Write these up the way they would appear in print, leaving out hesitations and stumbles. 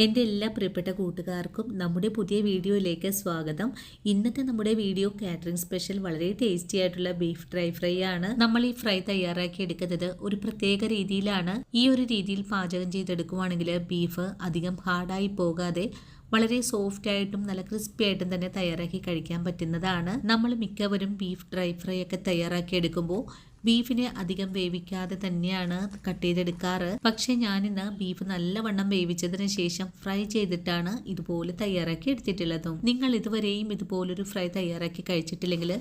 എൻ്റെ എല്ലാ പ്രിയപ്പെട്ട കൂട്ടുകാർക്കും നമ്മുടെ പുതിയ വീഡിയോയിലേക്ക് സ്വാഗതം. ഇന്നത്തെ നമ്മുടെ വീഡിയോ കാറ്ററിംഗ് സ്പെഷ്യൽ വളരെ ടേസ്റ്റി ആയിട്ടുള്ള ബീഫ് ഡ്രൈ ഫ്രൈ ആണ്. നമ്മൾ ഈ ഫ്രൈ തയ്യാറാക്കി എടുക്കുന്നത് ഒരു പ്രത്യേക രീതിയിലാണ്. ഈ ഒരു രീതിയിൽ പാചകം ചെയ്തെടുക്കുവാണെങ്കിൽ ബീഫ് അധികം ഹാർഡായി പോകാതെ വളരെ സോഫ്റ്റ് ആയിട്ടും നല്ല ക്രിസ്പി ആയിട്ടും തന്നെ തയ്യാറാക്കി കഴിക്കാൻ പറ്റുന്നതാണ്. നമ്മൾ മിക്കവരും ബീഫ് ഡ്രൈ ഫ്രൈ ഒക്കെ തയ്യാറാക്കി എടുക്കുമ്പോൾ ബീഫിനെ അധികം വേവിക്കാതെ തന്നെയാണ് കട്ട് ചെയ്തെടുക്കാറ്. പക്ഷെ ഞാനിന്ന് ബീഫ് നല്ലവണ്ണം വേവിച്ചതിന് ശേഷം ഫ്രൈ ചെയ്തിട്ടാണ് ഇതുപോലെ തയ്യാറാക്കി എടുത്തിട്ടുള്ളതും. നിങ്ങൾ ഇതുവരെയും ഇതുപോലൊരു ഫ്രൈ തയ്യാറാക്കി കഴിച്ചിട്ടില്ലെങ്കിൽ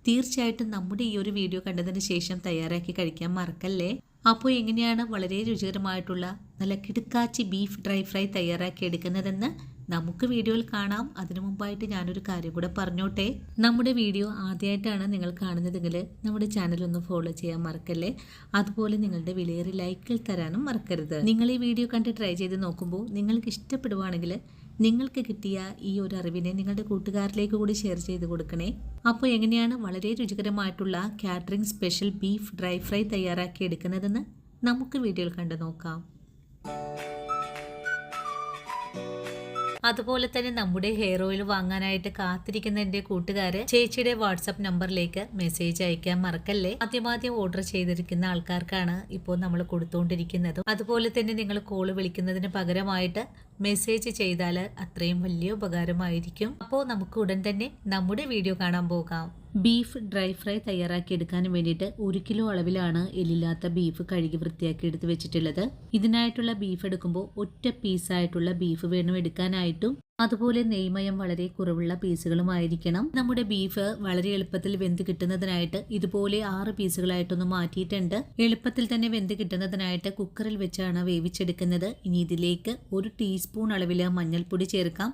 തീർച്ചയായിട്ടും നമ്മുടെ ഈ ഒരു വീഡിയോ കണ്ടതിന് ശേഷം തയ്യാറാക്കി കഴിക്കാൻ മറക്കല്ലേ. അപ്പോൾ എങ്ങനെയാണ് വളരെ രുചികരമായിട്ടുള്ള നല്ല കിടുക്കാച്ചി ബീഫ് ഡ്രൈ ഫ്രൈ തയ്യാറാക്കി എടുക്കുന്നതെന്ന് നമുക്ക് വീഡിയോയിൽ കാണാം. അതിനു മുമ്പായിട്ട് ഞാനൊരു കാര്യം കൂടെ പറഞ്ഞോട്ടെ. നമ്മുടെ വീഡിയോ ആദ്യമായിട്ടാണ് നിങ്ങൾ കാണുന്നതെങ്കിൽ നമ്മുടെ ചാനൽ ഒന്ന് ഫോളോ ചെയ്യാൻ മറക്കല്ലേ. അതുപോലെ നിങ്ങളുടെ വിലയേറിയ ലൈക്കിൽ തരാനും മറക്കരുത്. നിങ്ങൾ ഈ വീഡിയോ കണ്ട് ട്രൈ ചെയ്ത് നോക്കുമ്പോൾ നിങ്ങൾക്ക് ഇഷ്ടപ്പെടുവാണെങ്കിൽ നിങ്ങൾക്ക് കിട്ടിയ ഈ ഒരു അറിവിനെ നിങ്ങളുടെ കൂട്ടുകാരിലേക്ക് കൂടി ഷെയർ ചെയ്ത് കൊടുക്കണേ. അപ്പോൾ എങ്ങനെയാണ് വളരെ രുചികരമായിട്ടുള്ള catering special beef dry fry തയ്യാറാക്കി എടുക്കുന്നതെന്ന് നമുക്ക് വീഡിയോയിൽ കണ്ടു നോക്കാം. അതുപോലെ തന്നെ നമ്മുടെ ഹെയർ ഓയിൽ വാങ്ങാനായിട്ട് കാത്തിരിക്കുന്ന എൻ്റെ കൂട്ടുകാര് ചേച്ചിയുടെ വാട്സപ്പ് നമ്പറിലേക്ക് മെസ്സേജ് അയക്കാൻ മറക്കല്ലേ. ആദ്യം ഓർഡർ ചെയ്തിരിക്കുന്ന ആൾക്കാർക്കാണ് ഇപ്പോൾ നമ്മൾ കൊടുത്തുകൊണ്ടിരിക്കുന്നതും. അതുപോലെ തന്നെ നിങ്ങൾ കോള് വിളിക്കുന്നതിന് പകരമായിട്ട് മെസ്സേജ് ചെയ്താൽ അത്രയും വലിയ ഉപകാരമായിരിക്കും. അപ്പോൾ നമുക്ക് ഉടൻ തന്നെ നമ്മുടെ വീഡിയോ കാണാൻ പോകാം. ബീഫ് ഡ്രൈ ഫ്രൈ തയ്യാറാക്കി എടുക്കാൻ വേണ്ടിയിട്ട് 1 കിലോ അളവിലാണ് എല്ലില്ലാത്ത ബീഫ് കഴുകി വൃത്തിയാക്കി എടുത്ത് വെച്ചിട്ടുള്ളത്. ഇതിനായിട്ടുള്ള ബീഫ് എടുക്കുമ്പോൾ ഒറ്റ പീസായിട്ടുള്ള ബീഫ് വേണം എടുക്കാനായിട്ടും. അതുപോലെ നെയ്മയം വളരെ കുറവുള്ള പീസുകളുമായിരിക്കണം. നമ്മുടെ ബീഫ് വളരെ എളുപ്പത്തിൽ വെന്ത് കിട്ടുന്നതിനായിട്ട് ഇതുപോലെ 6 പീസുകളായിട്ടൊന്ന് മാറ്റിയിട്ടുണ്ട്. എളുപ്പത്തിൽ തന്നെ വെന്ത് കിട്ടുന്നതിനായിട്ട് കുക്കറിൽ വെച്ചാണ് വേവിച്ചെടുക്കുന്നത്. ഇനി ഇതിലേക്ക് 1 ടീസ്പൂൺ അളവിൽ മഞ്ഞൾപ്പൊടി ചേർക്കാം.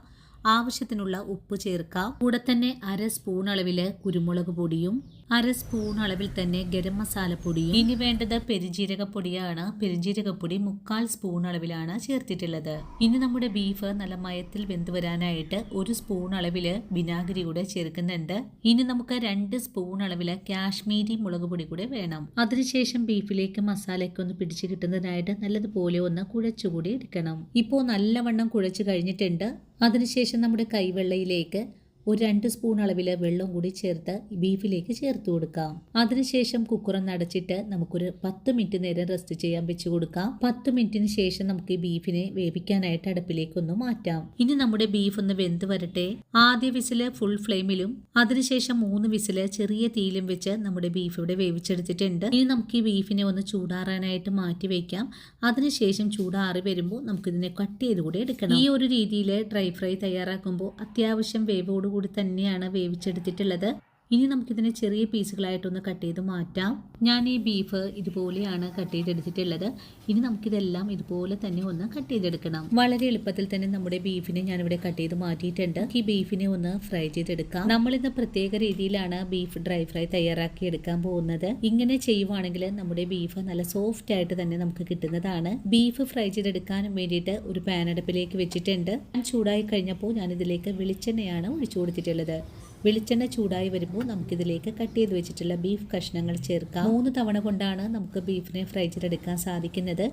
ആവശ്യത്തിനുള്ള ഉപ്പ് ചേർക്കാം. കൂടെ തന്നെ 1/2 സ്പൂൺ അളവില് കുരുമുളക് പൊടിയും 1/2 സ്പൂൺ അളവിൽ തന്നെ ഗരം മസാലപ്പൊടിയും. ഇനി വേണ്ടത് പെരുംജീരകപ്പൊടിയാണ്. പെരുംജീരകപ്പൊടി 1/4 സ്പൂൺ അളവിലാണ് ചേർത്തിട്ടുള്ളത്. ഇനി നമ്മുടെ ബീഫ് നല്ല മയത്തിൽ വെന്ത് വരാനായിട്ട് 1 സ്പൂൺ അളവില് വിനാഗിരി കൂടെ ചേർക്കുന്നുണ്ട്. ഇനി നമുക്ക് 2 സ്പൂൺ അളവില് കാശ്മീരി മുളക് പൊടി കൂടെ വേണം. അതിനുശേഷം ബീഫിലേക്ക് മസാലയൊക്കെ ഒന്ന് പിടിച്ചു കിട്ടുന്നതിനായിട്ട് നല്ലതുപോലെ ഒന്ന് കുഴച്ചുകൂടി എടുക്കണം. ഇപ്പോൾ നല്ലവണ്ണം കുഴച്ചു കഴിഞ്ഞിട്ടുണ്ട്. അതിനുശേഷം നമ്മുടെ കൈവെള്ളയിലേക്ക് ഒരു 2 സ്പൂൺ അളവിൽ വെള്ളം കൂടി ചേർത്ത് ബീഫിലേക്ക് ചേർത്ത് കൊടുക്കാം. അതിനുശേഷം കുക്കറൊന്ന് അടച്ചിട്ട് നമുക്കൊരു 10 മിനിറ്റ് നേരം റെസ്റ്റ് ചെയ്യാൻ വെച്ച് കൊടുക്കാം. 10 മിനിറ്റിന് ശേഷം നമുക്ക് ഈ ബീഫിനെ വേവിക്കാനായിട്ട് അടുപ്പിലേക്ക് ഒന്ന് മാറ്റാം. ഇനി നമ്മുടെ ബീഫ് ഒന്ന് വെന്ത് വരട്ടെ. ആദ്യ വിസില് ഫുൾ ഫ്ലെയിമിലും അതിനുശേഷം 3 വിസില് ചെറിയ തീയിലും വെച്ച് നമ്മുടെ ബീഫ് ഇവിടെ വേവിച്ചെടുത്തിട്ടുണ്ട്. ഇനി നമുക്ക് ഈ ബീഫിനെ ഒന്ന് ചൂടാറാനായിട്ട് മാറ്റി വെക്കാം. അതിനുശേഷം ചൂടാറി വരുമ്പോൾ നമുക്കിതിനെ കട്ട് ചെയ്ത് കൂടി എടുക്കണം. ഈ ഒരു രീതിയിൽ ഡ്രൈ ഫ്രൈ തയ്യാറാക്കുമ്പോൾ അത്യാവശ്യം വേവോട് കൂടി തന്നെയാണ് വേവിച്ചെടുത്തിട്ടുള്ളത്. ഇനി നമുക്കിതിനെ ചെറിയ പീസുകളായിട്ടൊന്ന് കട്ട് ചെയ്ത് മാറ്റാം. ഞാൻ ഈ ബീഫ് ഇതുപോലെയാണ് കട്ട് ചെയ്തെടുത്തിട്ടുള്ളത്. ഇനി നമുക്കിതെല്ലാം ഇതുപോലെ തന്നെ ഒന്ന് കട്ട് ചെയ്തെടുക്കണം. വളരെ എളുപ്പത്തിൽ തന്നെ നമ്മുടെ ബീഫിനെ ഞാനിവിടെ കട്ട് ചെയ്ത് മാറ്റിയിട്ടുണ്ട്. ഈ ബീഫിനെ ഒന്ന് ഫ്രൈ ചെയ്തെടുക്കാം. നമ്മളിന്ന് പ്രത്യേക രീതിയിലാണ് ബീഫ് ഡ്രൈ ഫ്രൈ തയ്യാറാക്കി എടുക്കാൻ പോകുന്നത്. ഇങ്ങനെ ചെയ്യുവാണെങ്കിൽ നമ്മുടെ ബീഫ് നല്ല സോഫ്റ്റ് ആയിട്ട് തന്നെ നമുക്ക് കിട്ടുന്നതാണ്. ബീഫ് ഫ്രൈ ചെയ്തെടുക്കാനും വേണ്ടിയിട്ട് ഒരു പാൻ അടുപ്പിലേക്ക് വെച്ചിട്ടുണ്ട്. ചൂടായി കഴിഞ്ഞപ്പോൾ ഞാനിതിലേക്ക് വെളിച്ചെണ്ണയാണ് ഒഴിച്ചു കൊടുത്തിട്ടുള്ളത്. വെളിച്ചെണ്ണ ചൂടായി വരുമ്പോൾ നമുക്കിതിലേക്ക് കട്ട് ചെയ്ത് വെച്ചിട്ടുള്ള ബീഫ് കഷ്ണങ്ങൾ ചേർക്കാം. 3 തവണ കൊണ്ടാണ് നമുക്ക് ബീഫിനെ ഫ്രൈ ചെയ്തെടുക്കാൻ സാധിക്കുന്നത്.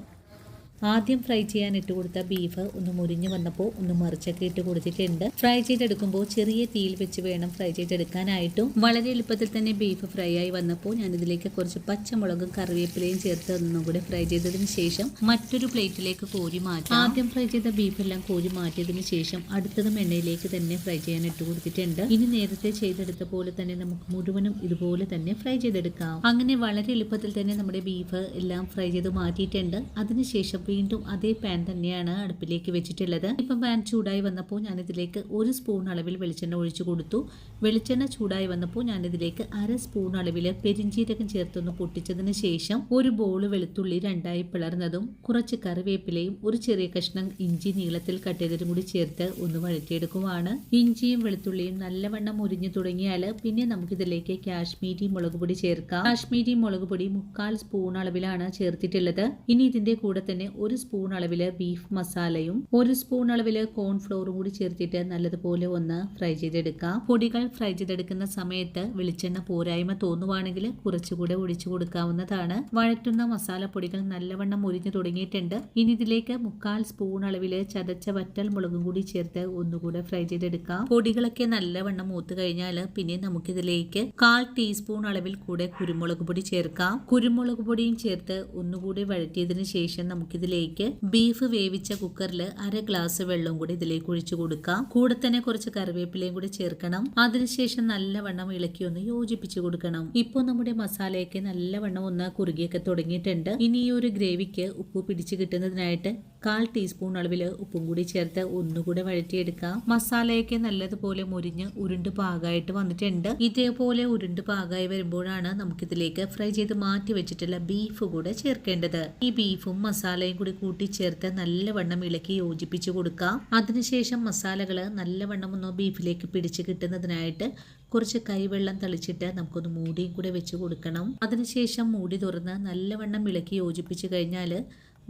ആദ്യം ഫ്രൈ ചെയ്യാൻ ഇട്ട് കൊടുത്ത ബീഫ് ഒന്ന് മുരിഞ്ഞു വന്നപ്പോൾ ഒന്ന് മറിച്ചൊക്കെ ഇട്ട് കൊടുത്തിട്ടുണ്ട്. ഫ്രൈ ചെയ്തെടുക്കുമ്പോൾ ചെറിയ തീയിൽ വെച്ച് വേണം ഫ്രൈ ചെയ്തെടുക്കാനായിട്ടും. വളരെ എളുപ്പത്തിൽ തന്നെ ബീഫ് ഫ്രൈ ആയി വന്നപ്പോൾ ഞാനിതിലേക്ക് കുറച്ച് പച്ചമുളകും കറിവേപ്പിലയും ചേർത്ത് ഒന്നും കൂടെ ഫ്രൈ ചെയ്തതിന് ശേഷം മറ്റൊരു പ്ലേറ്റിലേക്ക് കോരി മാറ്റാം. ആദ്യം ഫ്രൈ ചെയ്ത ബീഫെല്ലാം കോരി മാറ്റിയതിന് ശേഷം അടുത്തതും എണ്ണയിലേക്ക് തന്നെ ഫ്രൈ ചെയ്യാൻ ഇട്ട് കൊടുത്തിട്ടുണ്ട്. ഇനി നേരത്തെ ചെയ്തെടുത്ത പോലെ തന്നെ നമുക്ക് മുഴുവനും ഇതുപോലെ തന്നെ ഫ്രൈ ചെയ്തെടുക്കാം. അങ്ങനെ വളരെ എളുപ്പത്തിൽ തന്നെ നമ്മുടെ ബീഫ് എല്ലാം ഫ്രൈ ചെയ്ത് മാറ്റിയിട്ടുണ്ട്. അതിനുശേഷം വീണ്ടും അതേ പാൻ തന്നെയാണ് അടുപ്പിലേക്ക് വെച്ചിട്ടുള്ളത്. ഇപ്പം പാൻ ചൂടായി വന്നപ്പോൾ ഞാനിതിലേക്ക് 1 സ്പൂൺ അളവിൽ വെളിച്ചെണ്ണ ഒഴിച്ചു കൊടുത്തു. വെളിച്ചെണ്ണ ചൂടായി വന്നപ്പോൾ ഞാനിതിലേക്ക് 1/2 സ്പൂൺ അളവിൽ പെരിഞ്ജീരകം ചേർത്തൊന്ന് പൊട്ടിച്ചതിന് ശേഷം ഒരു ബോൾ വെളുത്തുള്ളി 2ആയി പിളർന്നതും കുറച്ച് കറിവേപ്പിലയും ഒരു ചെറിയ കഷ്ണം ഇഞ്ചി നീളത്തിൽ കട്ട് ചെയ്തതും കൂടി ചേർത്ത് ഒന്ന് വഴറ്റിയെടുക്കുവാണ്. ഇഞ്ചിയും വെളുത്തുള്ളിയും നല്ലവണ്ണം മുരിഞ്ഞു തുടങ്ങിയാൽ പിന്നെ നമുക്കിതിലേക്ക് കാശ്മീരി മുളക് പൊടി ചേർക്കാം. കാശ്മീരി മുളക് പൊടി 1/4 സ്പൂൺ അളവിലാണ് ചേർത്തിട്ടുള്ളത്. ഇനി ഇതിന്റെ കൂടെ തന്നെ 1 സ്പൂൺ അളവിൽ ബീഫ് മസാലയും 1 സ്പൂൺ അളവിൽ കോൺഫ്ലോറും കൂടി ചേർത്തിട്ട് നല്ലതുപോലെ ഒന്ന് ഫ്രൈ ചെയ്തെടുക്കാം. പൊടികൾ ഫ്രൈ ചെയ്തെടുക്കുന്ന സമയത്ത് വെളിച്ചെണ്ണ പോരായ്മ തോന്നുവാണെങ്കിൽ കുറച്ചുകൂടെ ഒഴിച്ചു കൊടുക്കാവുന്നതാണ്. വഴറ്റുന്ന മസാലപ്പൊടികൾ നല്ലവണ്ണം മുരിഞ്ഞു തുടങ്ങിയിട്ടുണ്ട്. ഇനി ഇതിലേക്ക് 1/4 സ്പൂൺ അളവിൽ ചതച്ച വറ്റൽ മുളകും കൂടി ചേർത്ത് ഒന്നുകൂടെ ഫ്രൈ ചെയ്തെടുക്കാം. പൊടികളൊക്കെ നല്ലവണ്ണം മൂത്ത് കഴിഞ്ഞാൽ പിന്നെ നമുക്കിതിലേക്ക് 1/4 ടീസ്പൂൺ അളവിൽ കൂടെ കുരുമുളക് പൊടി ചേർക്കാം. കുരുമുളക് പൊടിയും ചേർത്ത് ഒന്നുകൂടി വഴറ്റിയതിനു ശേഷം നമുക്കിതിലേക്ക് ബീഫ് വേവിച്ച കുക്കറിൽ 1/2 ഗ്ലാസ് വെള്ളം കൂടി ഇതിലേക്ക് ഒഴിച്ചു കൊടുക്കാം. കൂടെ തന്നെ കുറച്ച് കറിവേപ്പിലയും കൂടി ചേർക്കണം. അതിനുശേഷം നല്ലവണ്ണം ഇളക്കി ഒന്ന് യോജിപ്പിച്ചു കൊടുക്കണം. ഇപ്പോൾ നമ്മുടെ മസാലയൊക്കെ നല്ലവണ്ണം ഒന്ന് കുറുകിയൊക്കെ തുടങ്ങിയിട്ടുണ്ട്. ഇനി ഈ ഒരു ഗ്രേവിക്ക് ഉപ്പ് പിടിച്ചു കിട്ടുന്നതിനായിട്ട് 1/4 ടീസ്പൂൺ അളവിൽ ഉപ്പും കൂടി ചേർത്ത് ഒന്നുകൂടെ വഴറ്റിയെടുക്കാം. മസാലയൊക്കെ നല്ലതുപോലെ മുരിഞ്ഞ് ഉരുണ്ട് പാകമായിട്ട് വന്നിട്ടുണ്ട്. ഇതേപോലെ ഉരുണ്ട് പാകമായി വരുമ്പോഴാണ് നമുക്കിതിലേക്ക് ഫ്രൈ ചെയ്ത് മാറ്റി വെച്ചിട്ടുള്ള ബീഫ് കൂടെ ചേർക്കേണ്ടത്. ഈ ബീഫും മസാലയും കൂടി കൂട്ടി ചേർത്ത് നല്ലവണ്ണം ഇളക്കി യോജിപ്പിച്ചു കൊടുക്കാം. അതിനുശേഷം മസാലകൾ നല്ലവണ്ണം ഒന്ന് ബീഫിലേക്ക് പിടിച്ചു കിട്ടുന്നതിനായിട്ട് കുറച്ച് കൈവെള്ളം തളിച്ചിട്ട് നമുക്കൊന്ന് മൂടിയും കൂടെ വെച്ച് കൊടുക്കണം. അതിനുശേഷം മൂടി തുറന്ന് നല്ലവണ്ണം ഇളക്കി യോജിപ്പിച്ചു കഴിഞ്ഞാൽ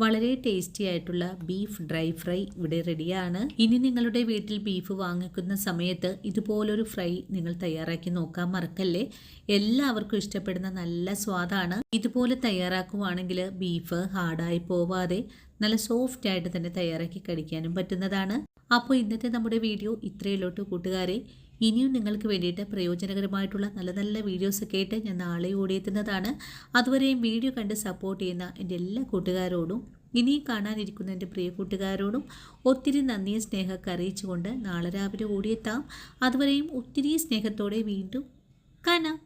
വളരെ ടേസ്റ്റി ആയിട്ടുള്ള ബീഫ് ഡ്രൈ ഫ്രൈ ഇവിടെ റെഡിയാണ്. ഇനി നിങ്ങളുടെ വീട്ടിൽ ബീഫ് വാങ്ങിക്കുന്ന സമയത്ത് ഇതുപോലൊരു ഫ്രൈ നിങ്ങൾ തയ്യാറാക്കി നോക്കാൻ മറക്കല്ലേ. എല്ലാവർക്കും ഇഷ്ടപ്പെടുന്ന നല്ല സ്വാദാണ്. ഇതുപോലെ തയ്യാറാക്കുവാണെങ്കിൽ ബീഫ് ഹാർഡായി പോവാതെ നല്ല സോഫ്റ്റ് ആയിട്ട് തന്നെ തയ്യാറാക്കി കഴിക്കാനും പറ്റുന്നതാണ്. അപ്പോൾ ഇന്നത്തെ നമ്മുടെ വീഡിയോ ഇത്രയുള്ളൂ കൂട്ടുകാരെ. ഇനിയും നിങ്ങൾക്ക് വേണ്ടിയിട്ട് പ്രയോജനകരമായിട്ടുള്ള നല്ല നല്ല വീഡിയോസൊക്കെ ആയിട്ട് ഞാൻ നാളെ ഓടിയെത്തുന്നതാണ്. അതുവരെയും വീഡിയോ കണ്ട് സപ്പോർട്ട് ചെയ്യുന്ന എൻ്റെ എല്ലാ കൂട്ടുകാരോടും ഇനിയും കാണാനിരിക്കുന്ന എൻ്റെ പ്രിയ കൂട്ടുകാരോടും ഒത്തിരി നന്ദിയും സ്നേഹമൊക്കെ അറിയിച്ചുകൊണ്ട് നാളെ രാവിലെ ഓടിയെത്താം. അതുവരെയും ഒത്തിരി സ്നേഹത്തോടെ വീണ്ടും കാണാം.